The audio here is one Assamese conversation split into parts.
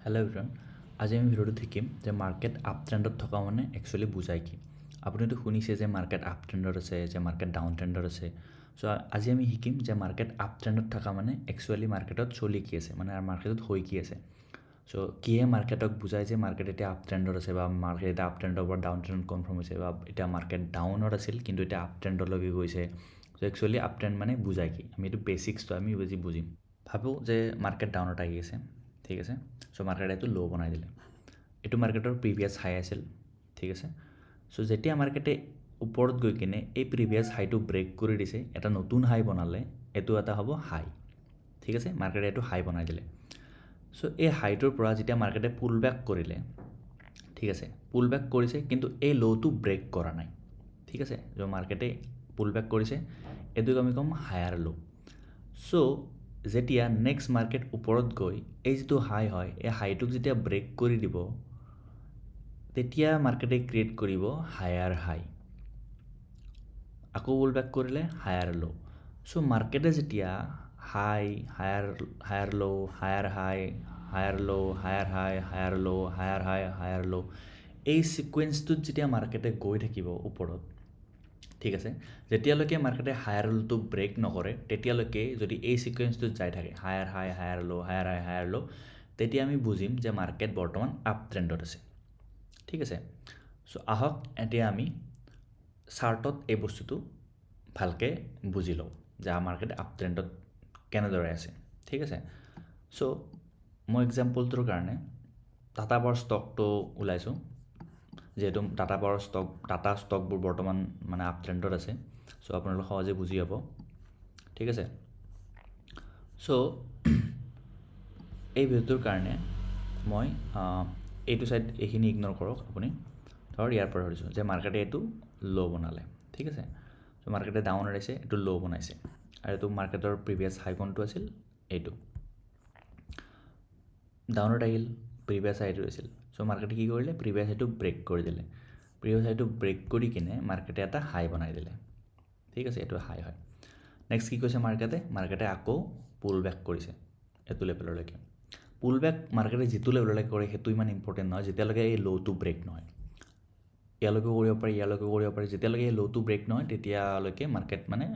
হেল্ল' এভৰিৱান, আজি আমি ভিডিঅ'টো শিকিম যে মাৰ্কেট আপ ট্ৰেণ্ডত থকা মানে একচুৱেলি বুজায় কি। আপুনিতো শুনিছে যে মাৰ্কেট আপ ট্ৰেণ্ডত আছে, যে মাৰ্কেট ডাউন ট্ৰেণ্ডত আছে। চ' আজি আমি শিকিম যে মাৰ্কেট আপ ট্ৰেণ্ডত থকা মানে একচুৱেলি মাৰ্কেটত চলি কি আছে, মানে মাৰ্কেটত হৈ কি আছে। চ' কিহে মাৰ্কেটক বুজায় যে মাৰ্কেট এতিয়া আপ ট্ৰেণ্ডত আছে, বা মাৰ্কেট এতিয়া আপ ট্ৰেণ্ডৰ পৰা ডাউন ট্ৰেণ্ডত কনফাৰ্ম হৈছে, বা এতিয়া মাৰ্কেট ডাউনত আছিল কিন্তু এতিয়া আপ ট্ৰেণ্ডলৈকে গৈছে। চ' একচুৱেলি আপ ট্ৰেণ্ড মানে বুজায় কি, আমি এইটো বেচিক্সটো আমি বুজিম। ভাবোঁ যে মাৰ্কেট ডাউনত আহি আছে, ঠিক আছে। চ' মাৰ্কেট এইটো ল' বনাই দিলে, এইটো মাৰ্কেটৰ প্ৰিভিয়াছ হাই আছিল, ঠিক আছে। চ' যেতিয়া মাৰ্কেটে ওপৰত গৈ কিনে এই প্ৰিভিয়াছ হাইটো ব্ৰেক কৰি দিছে, এটা নতুন হাই বনালে, এইটো এটা হ'ব হাই, ঠিক আছে। মাৰ্কেটে এইটো হাই বনাই দিলে। চ' এই হাইটোৰ পৰা যেতিয়া মাৰ্কেটে পুল বেক কৰিলে, ঠিক আছে, পুল বেক কৰিছে কিন্তু এই ল'টো ব্ৰেক কৰা নাই, ঠিক আছে। য' মাৰ্কেটে পুল বেক কৰিছে, এইটোক আমি ক'ম হায়াৰ ল'। চ' যেতিয়া নেক্সট মাৰ্কেট ওপৰত গৈ এই যিটো হাই হয়, এই হাইটোক যেতিয়া ব্ৰেক কৰি দিব, তেতিয়া মাৰ্কেটে ক্ৰিয়েট কৰিব হায়াৰ হাই, আকৌ পুল বেক কৰিলে হায়াৰ ল'। চ' মাৰ্কেটে যেতিয়া হায়াৰ ল', হায়াৰ হাই, হায়াৰ ল', হায়াৰ হাই, হায়াৰ ল', হায়াৰ হাই, হায়াৰ ল', এই ছিকুৱেঞ্চটোত যেতিয়া মাৰ্কেটে গৈ থাকিব ওপৰত, ঠিক আছে, যেতিয়ালৈকে মাৰ্কেটে হায়াৰ ল'টো ব্ৰেক নকৰে, তেতিয়ালৈকে যদি এই ছিকুৱেঞ্চটোত যাই থাকে হায়াৰ হাই, হায়াৰ ল', হায়াৰ হাই, হায়াৰ ল', তেতিয়া আমি বুজিম যে মাৰ্কেট বৰ্তমান আপ ট্ৰেণ্ডত আছে, ঠিক আছে। চ' আহক এতিয়া আমি চাৰ্টত এই বস্তুটো ভালকৈ বুজি লওঁ যে মাৰ্কেট আপ ট্ৰেণ্ডত কেনেদৰে আছে, ঠিক আছে। চ' মই এক্সাম্পলটোৰ কাৰণে টাটা পাৱাৰ ষ্টকটো ওলাইছোঁ, যিহেতু টাটা ষ্টকবোৰ বৰ্তমান মানে আপ ট্ৰেণ্ডত আছে। চ' আপোনালোক সহজে বুজি পাব, ঠিক আছে। চ' এই ভিডিঅ'টোৰ কাৰণে মই এইটো ছাইড এইখিনি ইগন'ৰ কৰক আপুনি। ধৰ ইয়াৰ পৰা ধৰিছোঁ যে মাৰ্কেটে এইটো ল' বনালে, ঠিক আছে। চ' মাৰ্কেটে ডাউন আহিছে, এইটো ল' বনাইছে, আৰু এইটো মাৰ্কেটৰ প্ৰিভিয়াছ হাই কোনটো আছিল, এইটো ডাউনত আহিল, প্ৰিভিয়াছ হাইটো আছিল। চ' মাৰ্কেটে কি কৰিলে, প্ৰিভিয়াছ হাইটো ব্ৰেক কৰি দিলে। প্ৰিভিয়াছ হাইটো ব্ৰেক কৰি কিনে মাৰ্কেটে এটা হাই বনাই দিলে, ঠিক আছে, এইটো হাই হয়। নেক্সট কি কৈছে মাৰ্কেটে আকৌ পুল বেক কৰিছে এইটো লেভেললৈকে। পুল বেক মাৰ্কেটে যিটো লেভেললৈকে কৰে সেইটো ইমান ইম্পৰ্টেণ্ট নহয়, যেতিয়ালৈকে এই ল'টো ব্ৰেক নহয়। ইয়ালৈকেও কৰিব পাৰি, ইয়ালৈকেও কৰিব পাৰি, যেতিয়ালৈকে এই ল'টো ব্ৰেক নহয় তেতিয়ালৈকে মাৰ্কেট মানে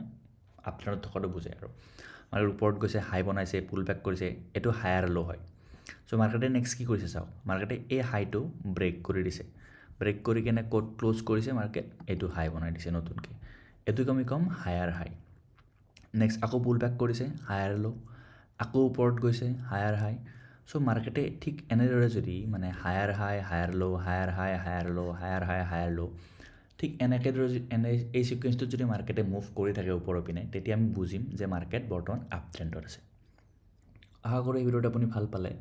আপ ট্ৰেণ্ডত থকাটো বুজায়। আৰু মাৰ্কেট ওপৰত গৈছে, হাই বনাইছে, পুল বেক কৰিছে, এইটো হায়াৰ ল' হয়। চ' মাৰ্কেটে নেক্সট কি কৰিছে চাওক, মাৰ্কেটে এই হাইটো ব্ৰেক কৰি দিছে, ব্ৰেক কৰি কিনে ক'ত ক্ল'জ কৰিছে মাৰ্কেট, এইটো হাই বনাই দিছে নতুনকৈ, এইটোক আমি ক'ম হায়াৰ হাই। নেক্সট আকৌ পুল বেক কৰিছে, হায়াৰ ল', আকৌ ওপৰত গৈছে, হায়াৰ হাই। চ' মাৰ্কেটে ঠিক এনেদৰে যদি মানে হায়াৰ হাই, হায়াৰ ল', হায়াৰ হাই, হায়াৰ ল', হায়াৰ হাই, হায়াৰ ল', ঠিক এনেকেদৰে এই ছিকুৱেঞ্চটোত যদি মাৰ্কেটে মুভ কৰি থাকে ওপৰৰ পিনে, তেতিয়া আমি বুজিম যে মাৰ্কেট বৰ্তমান আপ ট্ৰেণ্ডত আছে। আশা কৰোঁ এই ভিডিঅ'টো আপুনি ভাল পালে।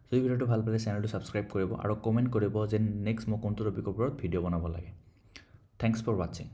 চ' এই ভিডিঅ'টো ভাল পালে চেনেলটো ছাবস্ক্ৰাইব কৰিব আৰু কমেণ্ট কৰিব যে নেক্সট মই কোনটো টপিকৰ ওপৰত ভিডিঅ' বনাব লাগে। থেংকছ ফৰ ৱাচিং।